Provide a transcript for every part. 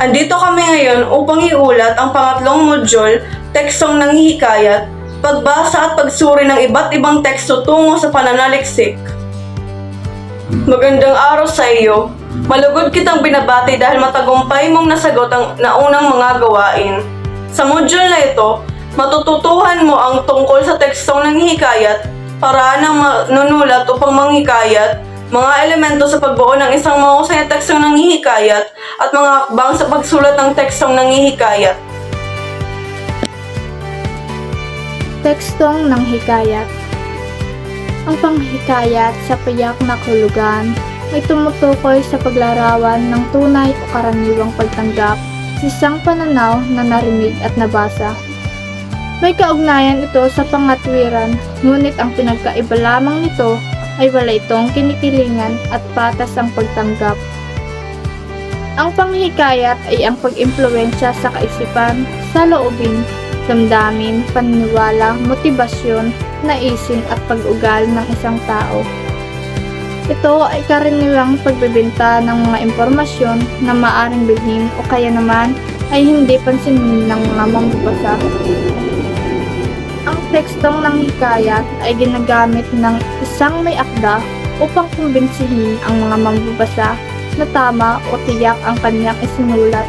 Andito kami ngayon upang iulat ang pangatlong module, tekstong nanghihikayat, pagbasa at pagsuri ng iba't ibang teksto tungo sa pananaliksik. Magandang araw sa iyo. Malugod kitang binabati dahil matagumpay mong nasagot ang naunang mga gawain. Sa module na ito, matututuhan mo ang tungkol sa tekstong nanghihikayat, paraan ng manunulat upang manghikayat, mga elemento sa pagbuo ng isang mahusay na tekstong nanghihikayat, at mga hakbang sa pagsulat ng tekstong nanghihikayat. Tekstong nanghikayat. Ang panghikayat sa payak na kahulugan ay tumutukoy sa paglarawan ng tunay o karaniwang pagtanggap sa isang pananaw na narinig at nabasa. May kaugnayan ito sa pangatwiran, ngunit ang pinagkaiba lamang nito ay wala itong kinikilingan at patas ang pagtanggap. Ang panghikayat ay ang pag-impluwensya sa kaisipan, sa loobin, damdamin, paniniwala, motibasyon, naisin at pag-ugal ng isang tao. Ito ay karaniwang pagbebenta ng mga impormasyon na maaring bilhin o kaya naman ay hindi pansinin ng mga mambabasa. Ang tekstong nanghikayat ay ginagamit ng isang may akda upang kumbinsihin ang mga mambabasa na tama o tiyak ang kanyang isinulat.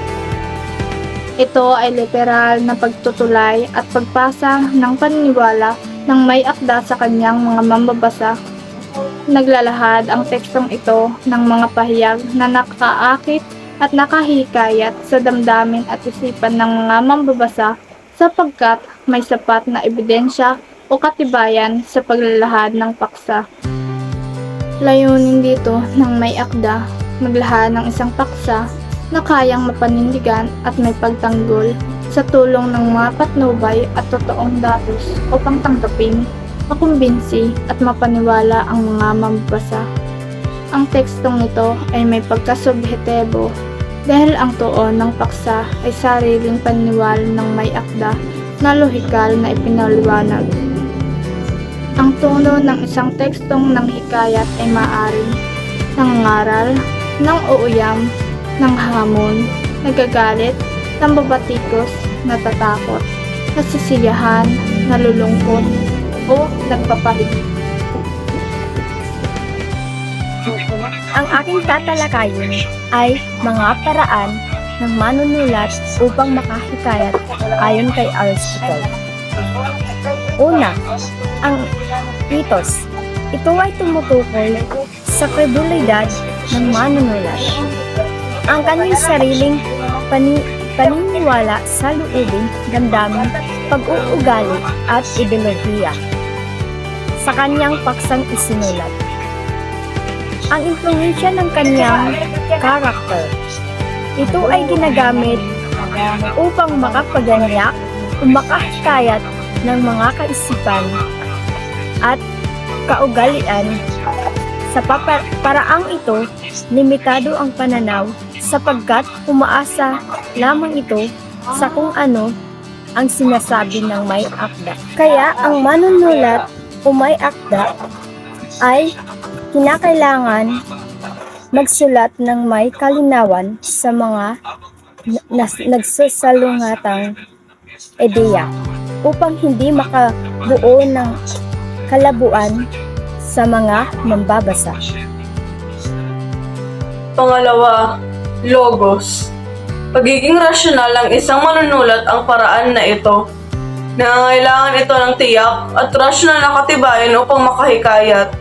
Ito ay literal na pagtutulay at pagpasa ng paniniwala ng may akda sa kanyang mga mambabasa. Naglalahad ang tekstong ito ng mga pahayag na nakaakit at nakahikayat sa damdamin at isipan ng mga mambabasa sapagkat may sapat na ebidensya o katibayan sa paglalahad ng paksa. Layunin dito ng may akda, maglahad ng isang paksa na kayang mapanindigan at may pagtanggol sa tulong ng mga patnubay at totoong datos upang tanggapin, makumbinsi at mapaniwala ang mga mambabasa. Ang tekstong ito ay may pagkasubjektibo dahil ang tuon ng paksa ay sariling paniniwala ng may akda na lohikal na ipinaliwanag. Ang tono ng isang tekstong nanghikayat ay maaaring nangangaral, nang-uuyam, nanghamon, nagagalit, nambabatikos, natatakot, nasisiyahan, nalulungkot, o nagpapahilig. Ang aking tatalakayin ay mga paraan ng manunulat upang makahikayat ayon kay Aristotle. Una, ang ethos. Ito ay tumutukoy sa kredulidad ng manunulat. Ang kanyang sariling paniniwala sa loobin, damdamin, pag-uugali at ideolohiya sa kanyang paksang isinulat. Ang impluwensya ng kanyang karakter. Ito ay ginagamit upang makapaganyak o makahikayat ng mga kaisipan at kaugalian. Sa paraang ito, limitado ang pananaw sapagkat umaasa lamang ito sa kung ano ang sinasabi ng may akda. Kaya ang manunulat o may akda ay kinakailangan magsulat ng may kalinawan sa mga nagsasalungatang ideya upang hindi makabuo ng kalabuan sa mga mambabasa. Pangalawa, logos. Pagiging rasyonal ng isang manunulat ang paraan na ito. Nangangailangan ito ng tiyak at rasyonal na katibayan upang makahikayat.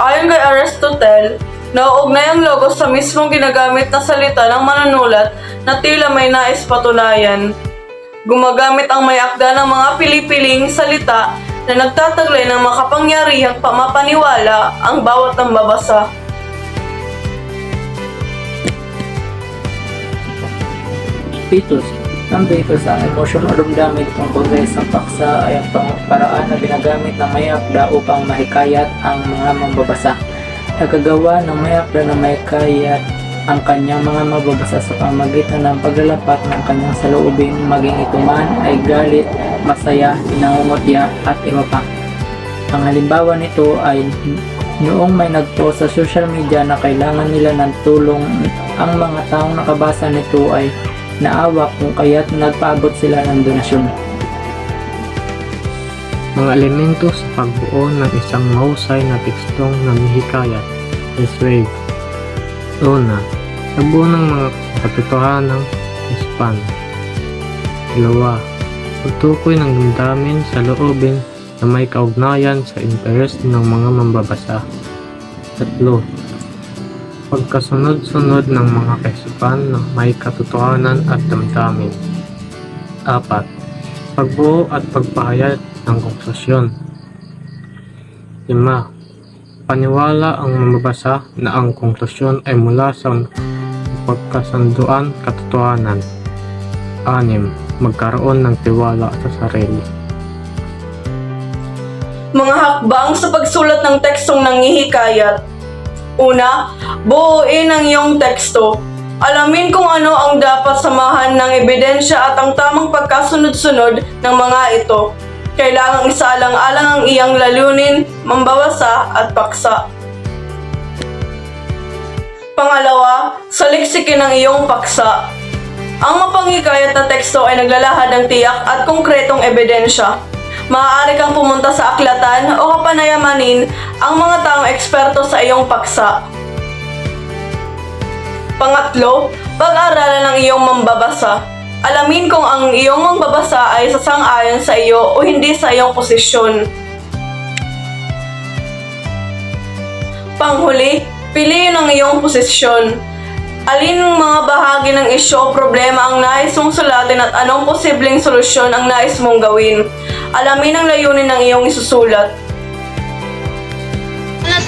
Ayon kay Aristotle, nauugnay ang logos sa mismong ginagamit na salita ng manunulat na tila may nais patunayan. Gumagamit ang may akda ng mga pili-piling salita na nagtataglay ng makapangyarihang pamapaniwala ang bawat nambabasa. Ethos. Ang ethos ang emosyon o damdamin tungkol sa isang paksa ay ang paraan na ginagamit ng may akda upang mahikayat ang mga mambabasa. Nagagawa ng may akda na mahikayat ang kanyang mga mababasa sa pamamagitan ng paglalapat ng kanyang saloobin, maging ito man ay galit, masaya, pinangungutya at iba pa. Ang halimbawa nito ay Noong may nagpost sa social media na kailangan nila ng tulong, ang mga taong nakabasa nito ay naawa kung kaya't nagpaabot sila ng donasyon. Mga elemento sa pagbuo ng isang mahusay na tekstong namihikayat is wave. Una, pagbuo ng mga katotohanang span. Dalawa, pagtukoy ng damdamin sa loobin na may kaugnayan sa interes ng mga mambabasa. Tatlo, pagkasunod-sunod ng mga kaisipan na may katotohanan at damdamin. Apat, pagbuo at pagpahayag ng konklusyon. 5. Paniwala ang mambabasa na ang konklusyon ay mula sa pagkasunduan katotohanan. 6. Magkaroon ng tiwala sa sarili. Mga hakbang sa pagsulat ng tekstong nanghihikayat. Una, buuin ang iyong teksto. Alamin kung ano ang dapat samahan ng ebidensya at ang tamang pagkasunod-sunod ng mga ito. Kailangang isaalang-alang ang iyang layunin, mambabasa at paksa. Pangalawa, saliksikin ang iyong paksa. Ang mapanghikayat na teksto ay naglalahad ng tiyak at konkretong ebidensya. Maaari kang pumunta sa aklatan o kapanayamanin ang mga taong eksperto sa iyong paksa. Pangatlo, pag-aralan ng iyong mambabasa. Alamin kung ang iyong mambabasa ay sasang-ayon sa iyo o hindi sa iyong posisyon. Panghuli, piliin ang iyong posisyon. Alin ng mga bahagi ng isyu o problema ang nais mong sulatin at anong posibleng solusyon ang nais mong gawin. Alamin ang layunin ng iyong isusulat.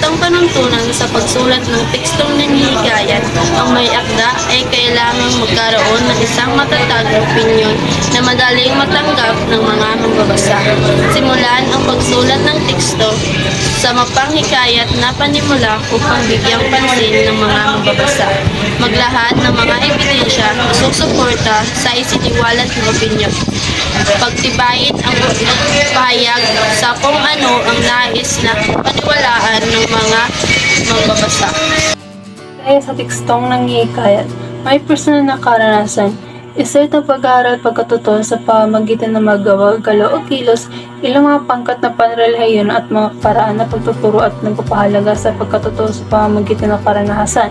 Ang panuntunan sa pagsulat ng tekstong nanghihikayat, ang may akda ay kailangang magkaroon ng isang matatag na opinyon na madaling matanggap ng mga mambabasa. Simulan ang pagsulat ng teksto sa mapanghikayat na panimula upang bigyang pansin ng mga mambabasa. Maglahad ng mga ebidensya na susuporta sa isiniwalat ng opinyon. Pagtibayin ang pahayag sa kung ano ang nais na paniwalaan ng mga magbabasa. Dahil sa tekstong nanghihikayat, may personal na karanasan. Isa itong pag-aaral pagkatotoo sa pamamagitan ng magawa, galaw o kilos, ilang mga pangkat na panrelihiyon at mga paraan na pagtuturo at nagpapahalaga sa pagkatotoo sa pamamagitan ng karanasan.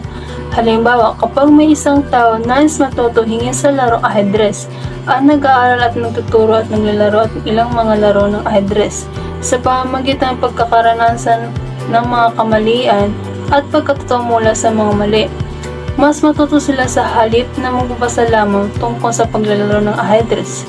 Halimbawa, kapag may isang tao nais matuto hingin sa laro ahedres, ang nag-aaral at nagtuturo at naglalaro at ilang mga laro ng ahedres sa pamamagitan ng pagkakaranasan ng mga kamalian at pagkatotoo mula sa mga mali. Mas matuto sila sa halip na magbabasa lamang tungkol sa paglalaro ng ahedres.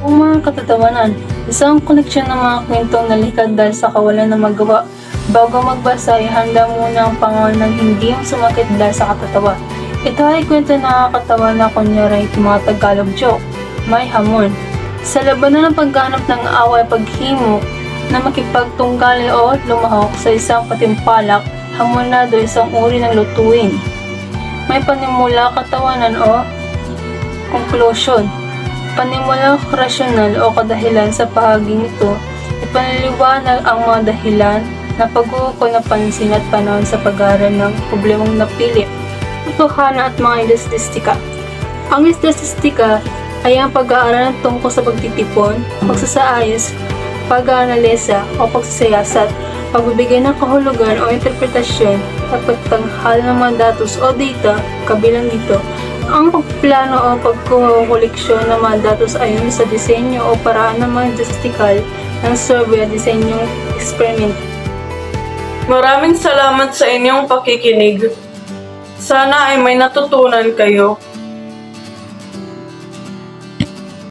Ang mga katatawanan, isang koleksyon ng mga kwentong nalikad dahil sa kawalan ng magawa. Bago magbasa ay handa muna ang pangalan ng hindi ang sumakit dahil sa katatawa. Ito ay kwento na nakakatawa na kunyari mga Tagalog joke. May hamon. Sa labanan ng pagganap ng away paghimok na makipagtunggali o lumahok sa isang patimpalak, hamonado isang uri ng lutuin. May panimula, katawanan o conclusion. Panimula, rasyonal o kadahilan sa bahaging ito, ipaniliwanag ang mga dahilan na pag-uukol na pansin at panahon sa pag-aaral ng problemang napili. Totohanan at mga statistika. Ang statistika ay ang pag-aaral tungkol sa pagtitipon, pagsasaayos, pag-aanalisa o pagsasiyasat, pagbibigay ng kahulugan o interpretasyon at pagtanghal ng mga datos o data. Kabilang dito, ang pagplano o pagkukoleksyon ng mga datos ayon sa disenyo o paraan ng mga statistikal ng survey at disenyong experiment. Maraming salamat sa inyong pakikinig. Sana ay may natutunan kayo.